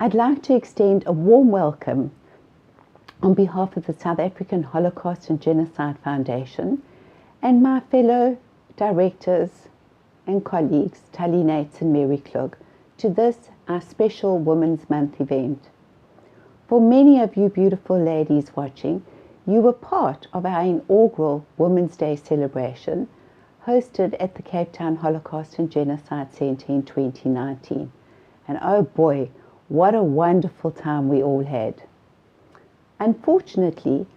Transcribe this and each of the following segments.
I'd like to extend a warm welcome on behalf of the South African Holocaust and Genocide Foundation and my fellow directors and colleagues, Tali, Nales and Myra, to this, our special Women's Month event. For many of you beautiful ladies watching, you were part of our inaugural Women's Day celebration hosted at the Cape Town Holocaust and Genocide Centre in 2019. And oh boy, what a wonderful time we all had. Unfortunately,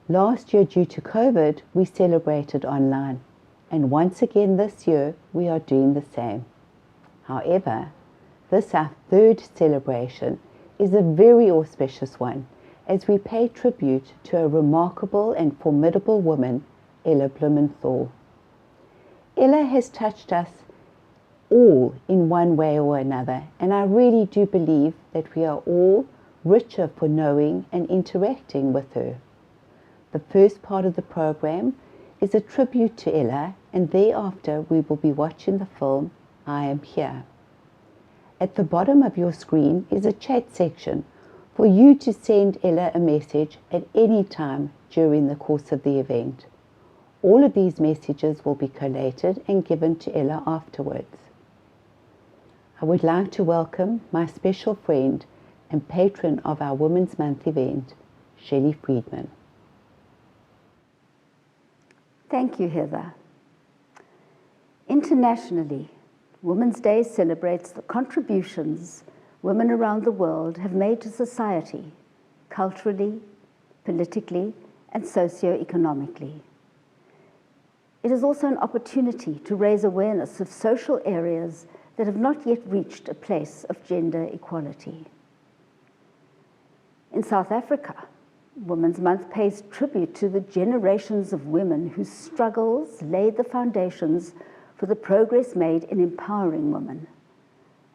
last year due to COVID, we celebrated online. And once again this year, we are doing the same. However, this, our third celebration, is a very auspicious one, as we pay tribute to a remarkable and formidable woman, Ella Blumenthal. Ella has touched us all in one way or another, and I really do believe that we are all richer for knowing and interacting with her. The first part of the program is a tribute to Ella, and thereafter we will be watching the film I Am Here. At the bottom of your screen is a chat section for you to send Ella a message at any time during the course of the event. All of these messages will be collated and given to Ella afterwards. I would like to welcome my special friend and patron of our Women's Month event, Shelley Friedman. Thank you, Heather. Internationally, Women's Day celebrates the contributions women around the world have made to society, culturally, politically, and socio-economically. It is also an opportunity to raise awareness of social areas that have not yet reached a place of gender equality. In South Africa, Women's Month pays tribute to the generations of women whose struggles laid the foundations for the progress made in empowering women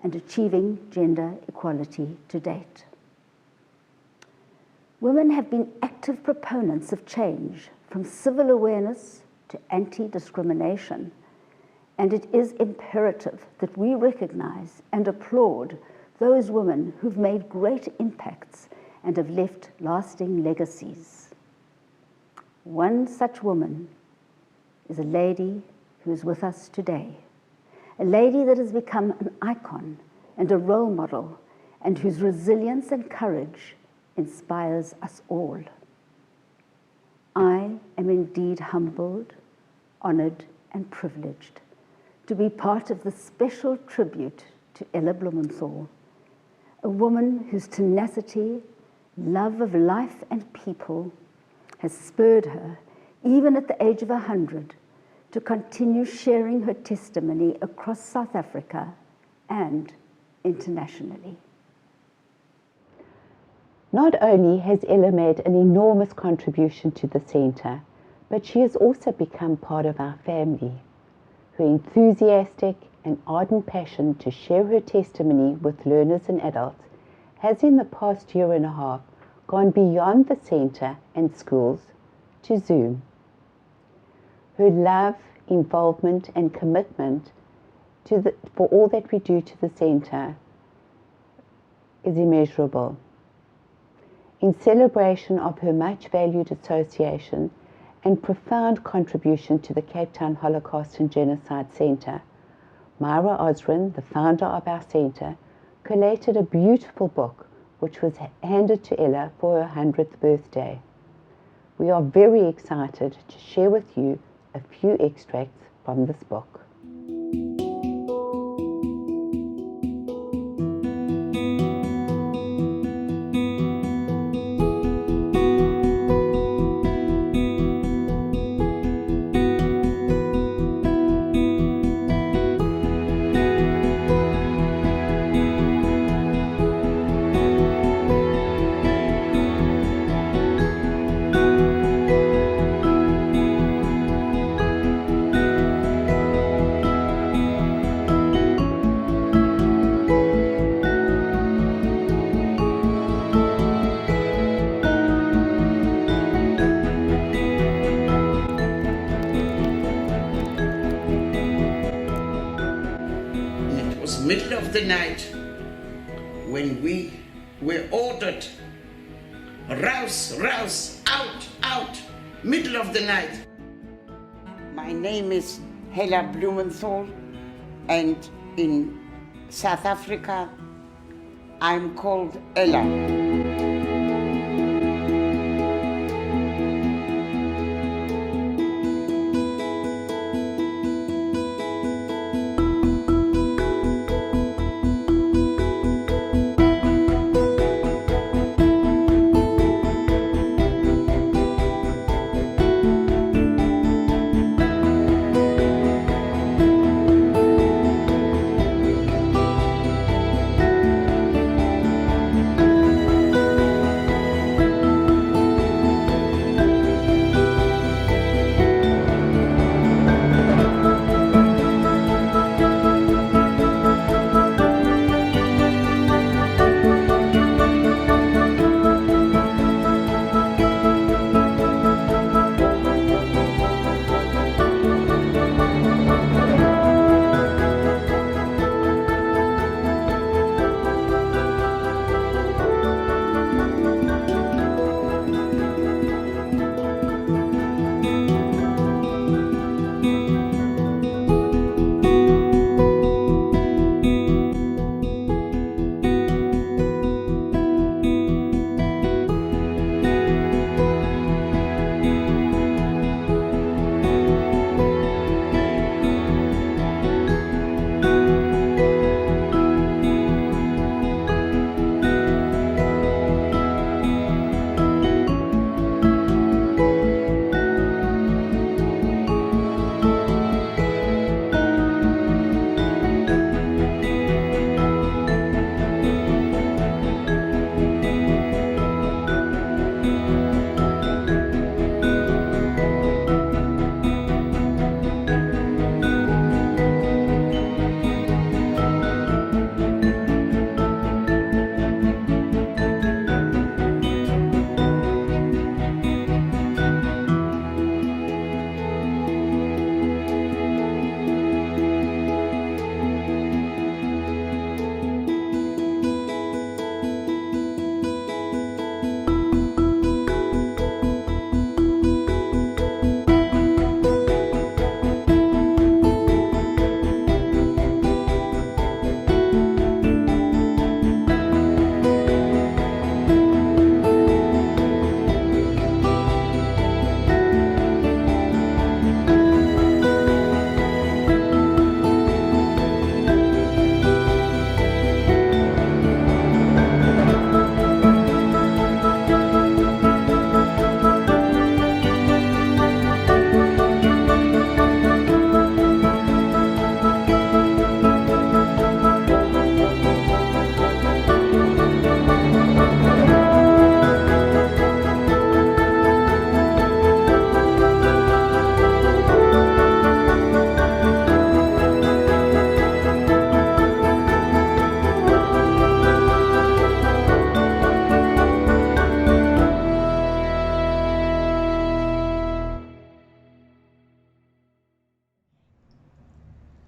and achieving gender equality to date. Women have been active proponents of change, from civil awareness to anti-discrimination, and it is imperative that we recognize and applaud those women who've made great impacts and have left lasting legacies. One such woman is a lady who is with us today, a lady that has become an icon and a role model, and whose resilience and courage inspires us all. I am indeed humbled, honored, and privileged to be part of the special tribute to Ella Blumenthal, a woman whose tenacity, love of life and people has spurred her, even at the age of 100, to continue sharing her testimony across South Africa and internationally. Not only has Ella made an enormous contribution to the centre, but she has also become part of our family. Her enthusiastic and ardent passion to share her testimony with learners and adults has in the past year and a half gone beyond the centre and schools to Zoom. Her love, involvement and commitment for all that we do to the centre is immeasurable. In celebration of her much valued association and profound contribution to the Cape Town Holocaust and Genocide Centre, Myra Osrin, the founder of our centre, collated a beautiful book which was handed to Ella for her 100th birthday. We are very excited to share with you a few extracts from this book. Middle of the night when we were ordered, rouse, rouse, out, out, middle of the night. My name is Ella Blumenthal, and in South Africa, I'm called Ella.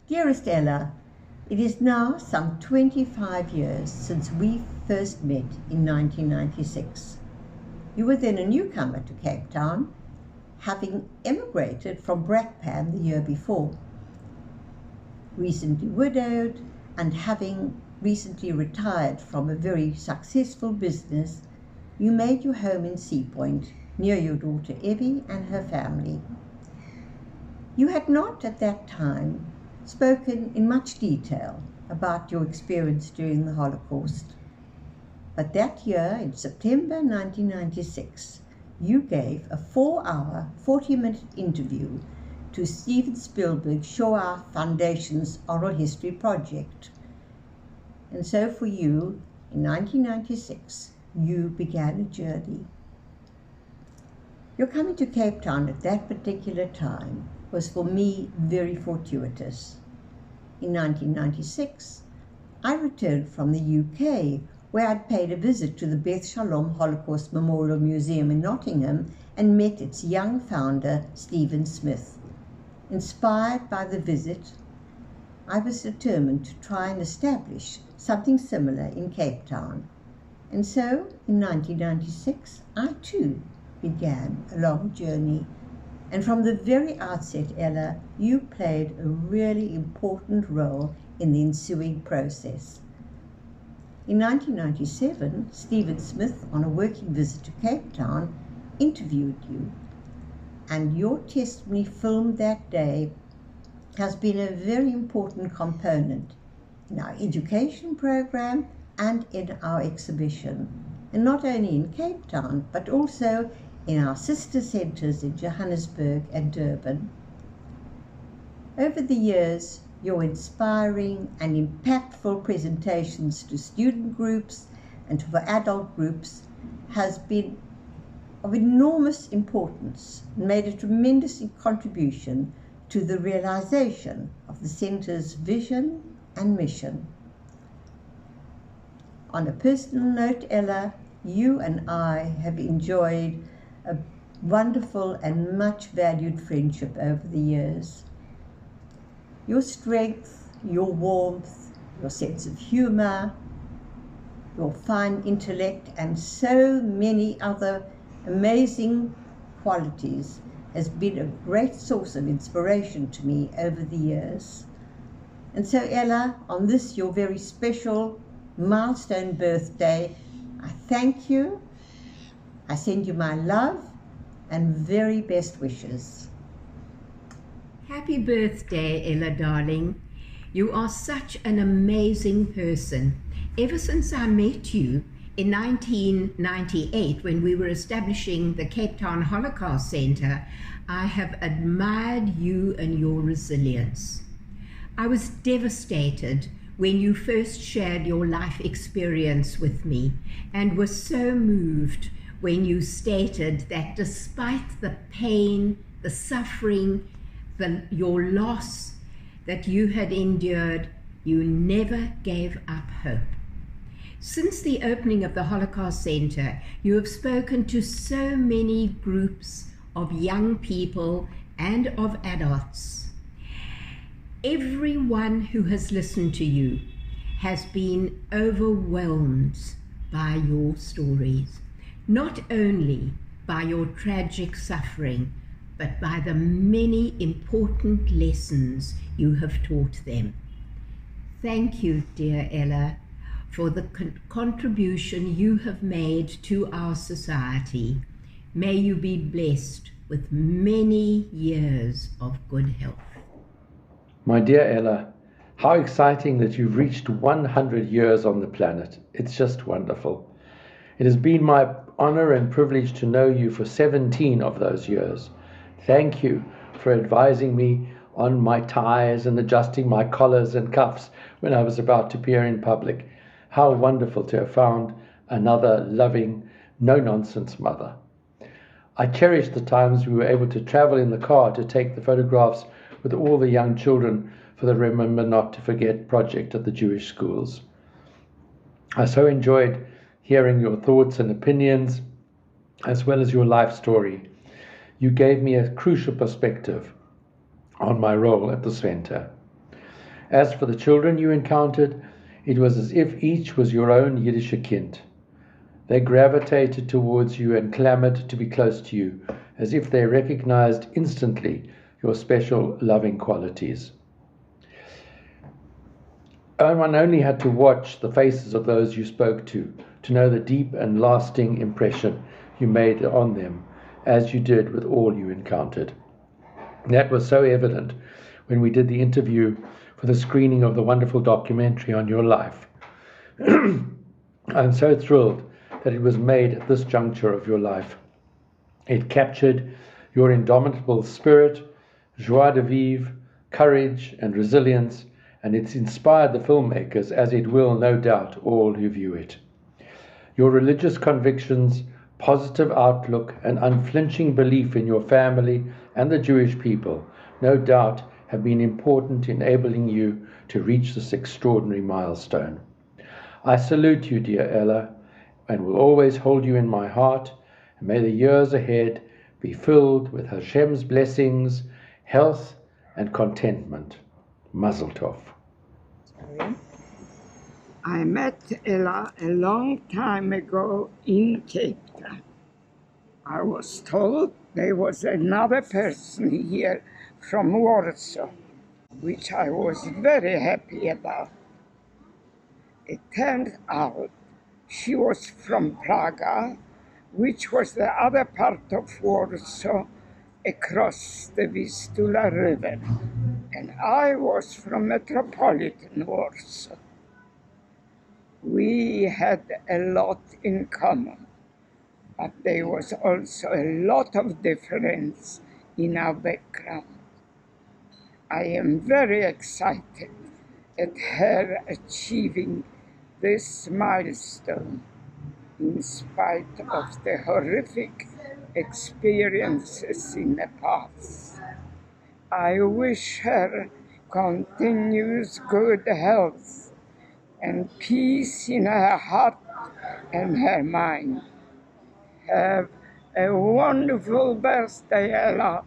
Dearest Ella, it is now some 25 years since we first met in 1996. You were then a newcomer to Cape Town, having emigrated from Brakpan the year before. Recently widowed and having recently retired from a very successful business, you made your home in Sea Point near your daughter Evie and her family. You had not at that time spoken in much detail about your experience during the Holocaust. But that year, in September 1996, you gave a 4-hour, 40-minute interview to Steven Spielberg's Shoah Foundation's Oral History Project. And so for you, in 1996, you began a journey. Your coming to Cape Town at that particular time was for me very fortuitous. In 1996, I returned from the UK, where I'd paid a visit to the Beth Shalom Holocaust Memorial Museum in Nottingham and met its young founder, Stephen Smith. Inspired by the visit, I was determined to try and establish something similar in Cape Town. And so, in 1996, I too began a long journey. And from the very outset, Ella, you played a really important role in the ensuing process. In 1997, Stephen Smith, on a working visit to Cape Town, interviewed you. And your testimony filmed that day has been a very important component in our education program and in our exhibition. And not only in Cape Town, but also in our sister centres in Johannesburg and Durban. Over the years, your inspiring and impactful presentations to student groups and to adult groups has been of enormous importance and made a tremendous contribution to the realization of the Centre's vision and mission. On a personal note, Ella, you and I have enjoyed a wonderful and much valued friendship over the years. Your strength, your warmth, your sense of humor, your fine intellect, and so many other amazing qualities has been a great source of inspiration to me over the years. And so, Ella, on this your very special milestone birthday, I thank you, I send you my love and very best wishes. Happy birthday, Ella, darling. You are such an amazing person. Ever since I met you in 1998, when we were establishing the Cape Town Holocaust Center, I have admired you and your resilience. I was devastated when you first shared your life experience with me, and was so moved when you stated that despite the pain, the suffering, your loss that you had endured, you never gave up hope. Since the opening of the Holocaust Center, you have spoken to so many groups of young people and of adults. Everyone who has listened to you has been overwhelmed by your stories, not only by your tragic suffering, but by the many important lessons you have taught them. Thank you, dear Ella, for the contribution you have made to our society. May you be blessed with many years of good health. My dear Ella, how exciting that you've reached 100 years on the planet. It's just wonderful. It has been my honor and privilege to know you for 17 of those years. Thank you for advising me on my ties and adjusting my collars and cuffs when I was about to appear in public. How wonderful to have found another loving, no-nonsense mother. I cherish the times we were able to travel in the car to take the photographs with all the young children for the Remember Not to Forget project at the Jewish schools. I so enjoyed hearing your thoughts and opinions, as well as your life story. You gave me a crucial perspective on my role at the center. As for the children you encountered, it was as if each was your own Yiddish kind. They gravitated towards you and clamored to be close to you, as if they recognized instantly your special loving qualities. One only had to watch the faces of those you spoke to know the deep and lasting impression you made on them, as you did with all you encountered. That was so evident when we did the interview for the screening of the wonderful documentary on your life. I'm so thrilled that it was made at this juncture of your life. It captured your indomitable spirit, joie de vivre, courage and resilience, and it's inspired the filmmakers, as it will, no doubt, all who view it. Your religious convictions, positive outlook, and unflinching belief in your family and the Jewish people, no doubt, have been important in enabling you to reach this extraordinary milestone. I salute you, dear Ella, and will always hold you in my heart, and may the years ahead be filled with Hashem's blessings, health, and contentment. Mazel tov. I met Ella a long time ago in Cape Town. I was told there was another person here from Warsaw, which I was very happy about. It turned out she was from Praga, which was the other part of Warsaw across the Vistula River, and I was from metropolitan Warsaw. We had a lot in common, but there was also a lot of difference in our background. I am very excited at her achieving this milestone in spite of the horrific experiences in the past. I wish her continuous good health and peace in her heart and her mind. Have a wonderful birthday, Ella.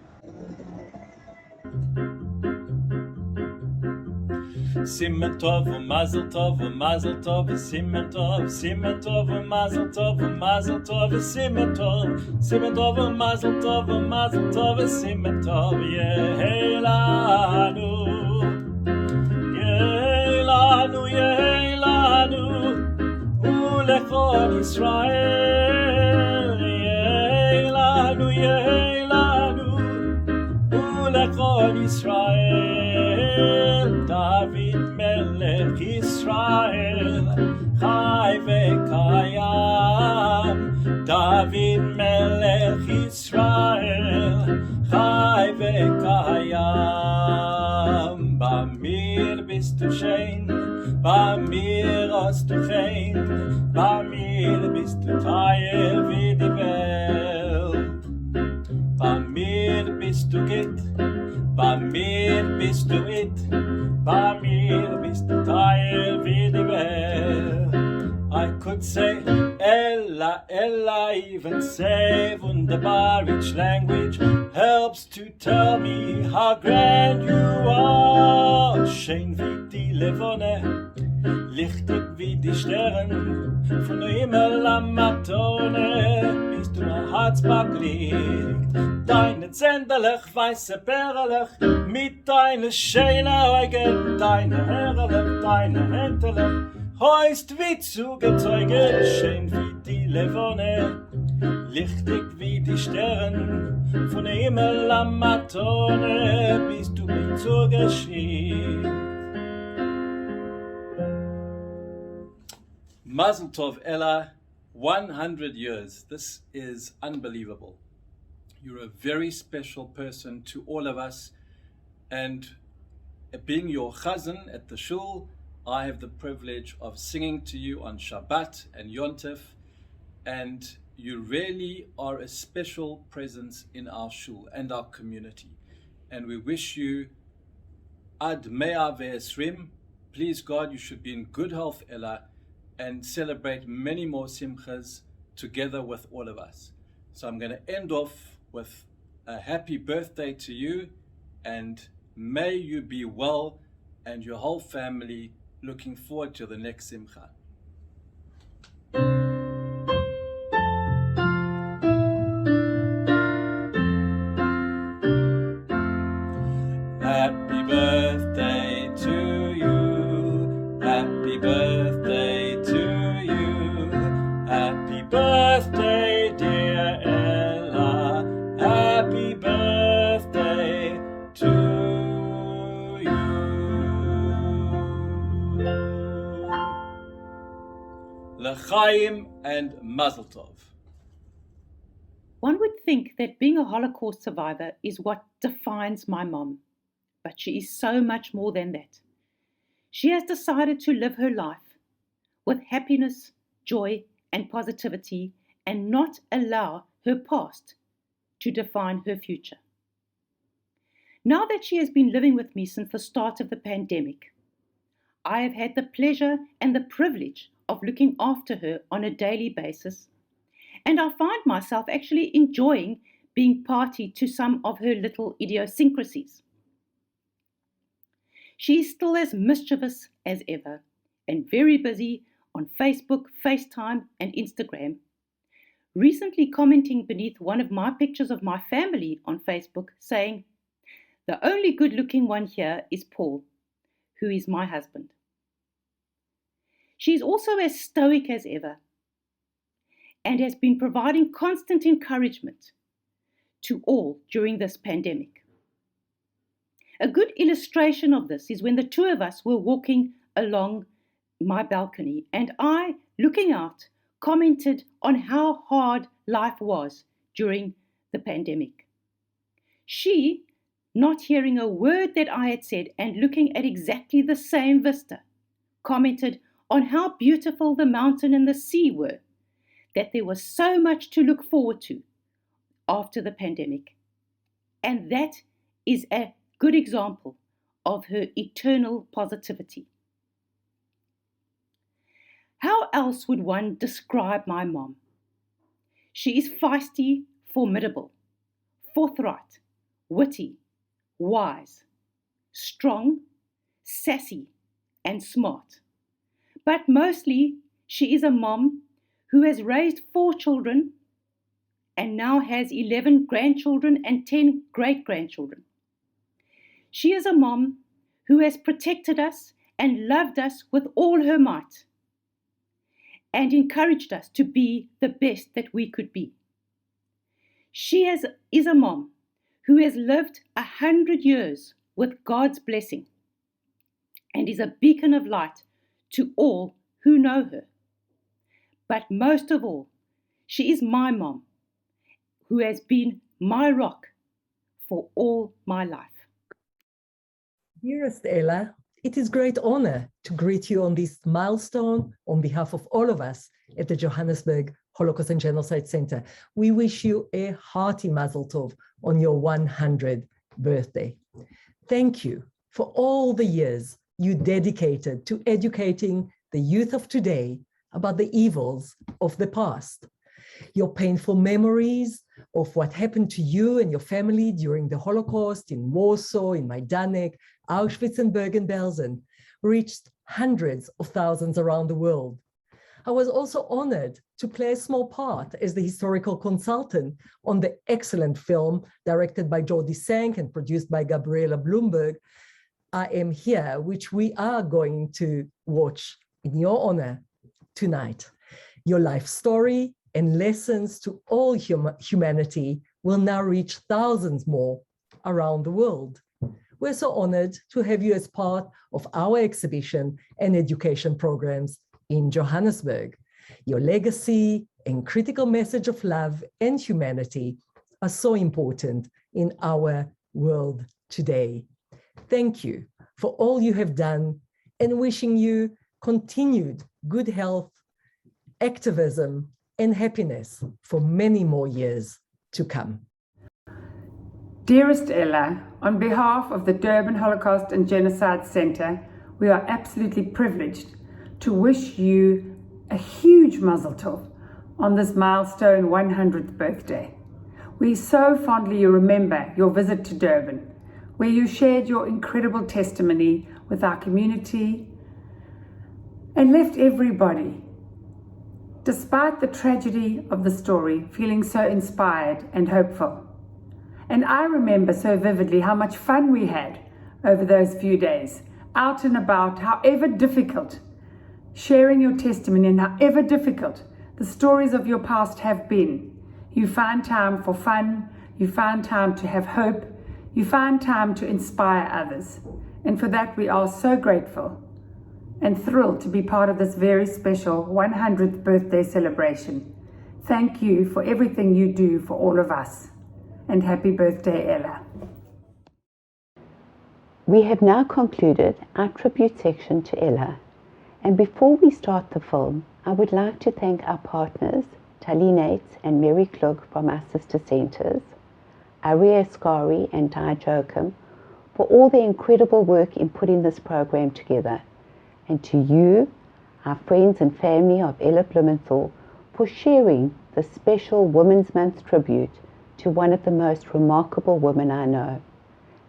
Simmen tov und mazel tov und mazel tov, simmen tov, simmen tov und mazel tov und mazel tov, simmen tov und mazel tov und mazel tov, simmen tov, yehelanu, yehelanu, yehelanu, ulechol Yisrael, yehelanu, yehelanu, ulechol Yisrael. David melech Israel, chai vekayam. David melech Israel, chai vekayam. Bamir bist du schön, Bamir hast du kein, Bamir bist du Teil wie die Welt. Bamir bist du Git, Bamir bist du it, Bamir bist du Teil wie die Welt. I could say Ella, Ella, even say wunderbar, which language helps to tell me how grand you are. Schön wie die Levone, lichtig wie die Sterne, von der Himmel am Matone, bist du mein Herzbach liegt. Deine zänderlich weiße Perlech, mit deinen schönen Augen, deine Herrlich, deine Händelich, heust wie zugezeuget, schön wie die Levone, lichtig wie die Sterne, von der Himmel am Matone, bist du mir zugeschickt. Mazel Tov, Ella, 100 years. This is unbelievable. You're a very special person to all of us, and being your chazan at the shul, I have the privilege of singing to you on Shabbat and Yontif, and you really are a special presence in our shul and our community. And we wish you ad mea ve'esrim. Please God, you should be in good health, Ella, and celebrate many more simchas together with all of us. So I'm going to end off with a happy birthday to you, and may you be well and your whole family. Looking forward to the next simcha. Happy birthday to you, happy birthday to you, happy birthday dear Ella, happy birthday to you. L'chaim and Mazel Tov. One would think that being a Holocaust survivor is what defines my mom, but she is so much more than that. She has decided to live her life with happiness, joy, and positivity, and not allow her past to define her future. Now that she has been living with me since the start of the pandemic, I have had the pleasure and the privilege of looking after her on a daily basis, and I find myself actually enjoying being party to some of her little idiosyncrasies. She is still as mischievous as ever, and very busy on Facebook, FaceTime, and Instagram. Recently commenting beneath one of my pictures of my family on Facebook saying, "The only good-looking one here is Paul, who is my husband." She is also as stoic as ever and has been providing constant encouragement to all during this pandemic. A good illustration of this is when the two of us were walking along my balcony and I, looking out, commented on how hard life was during the pandemic. She, not hearing a word that I had said and looking at exactly the same vista, commented on how beautiful the mountain and the sea were, that there was so much to look forward to after the pandemic. And that is a good example of her eternal positivity. How else would one describe my mom? She is feisty, formidable, forthright, witty, wise, strong, sassy, and smart. But mostly, she is a mom who has raised 4 children and now has 11 grandchildren and 10 great-grandchildren. She is a mom who has protected us and loved us with all her might and encouraged us to be the best that we could be. She is a mom who has lived 100 years with God's blessing and is a beacon of light to all who know her. But most of all, she is my mom, who has been my rock for all my life. Dearest Ella, it is great honor to greet you on this milestone on behalf of all of us at the Johannesburg Holocaust and Genocide Center. We wish you a hearty mazel tov on your 100th birthday. Thank you for all the years you dedicated to educating the youth of today about the evils of the past. Your painful memories of what happened to you and your family during the Holocaust in Warsaw, in Majdanek, Auschwitz and Bergen-Belsen reached hundreds of thousands around the world. I was also honored to play a small part as the historical consultant on the excellent film directed by Jordy Sank and produced by Ella Blumenthal, I Am Here, which we are going to watch in your honor tonight. Your life story and lessons to all humanity will now reach thousands more around the world. We're so honored to have you as part of our exhibition and education programs in Johannesburg. Your legacy and critical message of love and humanity are so important in our world today. Thank you for all you have done and wishing you continued good health, activism, and happiness for many more years to come. Dearest Ella, on behalf of the Durban Holocaust and Genocide Center, we are absolutely privileged to wish you a huge mazel tov on this milestone 100th birthday. We so fondly remember your visit to Durban, where you shared your incredible testimony with our community and left everybody, despite the tragedy of the story, feeling so inspired and hopeful. And I remember so vividly how much fun we had over those few days, out and about, however difficult, sharing your testimony, and however difficult the stories of your past have been. You found time for fun, you found time to have hope, you found time to inspire others. And for that we are so grateful and thrilled to be part of this very special 100th birthday celebration. Thank you for everything you do for all of us. And happy birthday, Ella. We have now concluded our tribute section to Ella. And before we start the film, I would like to thank our partners, Tali and Mary Klug from our sister centers, Ari Ascari and Di Joachim, for all the incredible work in putting this program together. And to you, our friends and family of Ella Blumenthal, for sharing the special Women's Month tribute to one of the most remarkable women I know.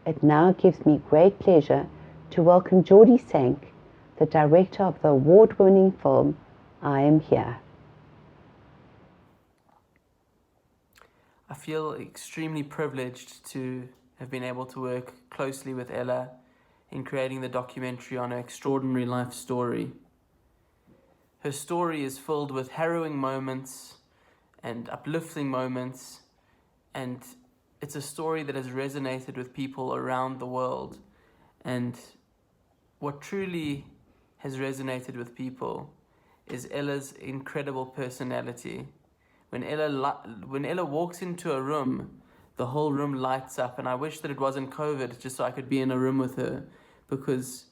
It now gives me great pleasure to welcome Jordy Sank, the director of the award-winning film, I Am Here. I feel extremely privileged to have been able to work closely with Ella in creating the documentary on her extraordinary life story. Her story is filled with harrowing moments and uplifting moments, and it's a story that has resonated with people around the world. And what truly has resonated with people is Ella's incredible personality. When Ella walks into a room, the whole room lights up, and I wish that it wasn't COVID just so I could be in a room with her, because,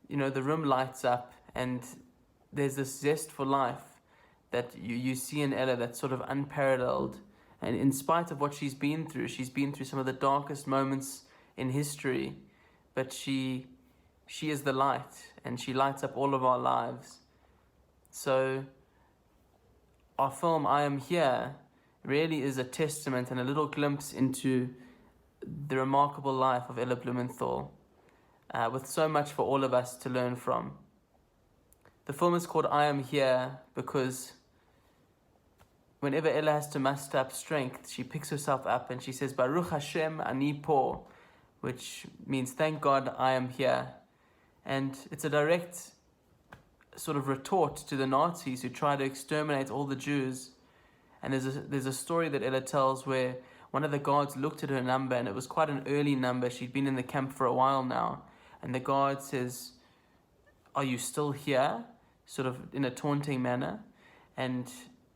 you know, the room lights up and there's this zest for life that you see in Ella that's sort of unparalleled. And in spite of what she's been through some of the darkest moments in history, but she is the light, and she lights up all of our lives. So our film, I Am Here, really is a testament and a little glimpse into the remarkable life of Ella Blumenthal, with so much for all of us to learn from. The film is called I Am Here because whenever Ella has to muster up strength, she picks herself up and she says, Baruch Hashem ani po, which means, thank God I am here. And it's a direct sort of retort to the Nazis who tried to exterminate all the Jews. And there's a story that Ella tells where one of the guards looked at her number, and it was quite an early number. She'd been in the camp for a while now. And the guard says, are you still here? Sort of in a taunting manner. And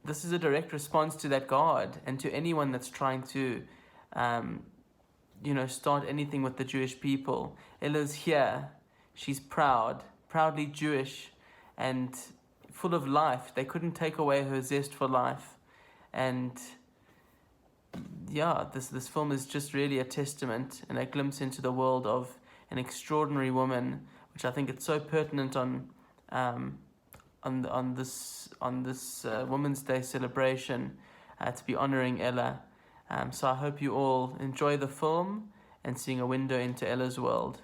this is a direct response to that guard and to anyone that's trying to, start anything with the Jewish people. Ella's here. She's proudly Jewish and full of life. They couldn't take away her zest for life. And yeah, this film is just really a testament and a glimpse into the world of an extraordinary woman, which I think it's so pertinent on this Women's Day celebration to be honoring Ella. So I hope you all enjoy the film and seeing a window into Ella's world.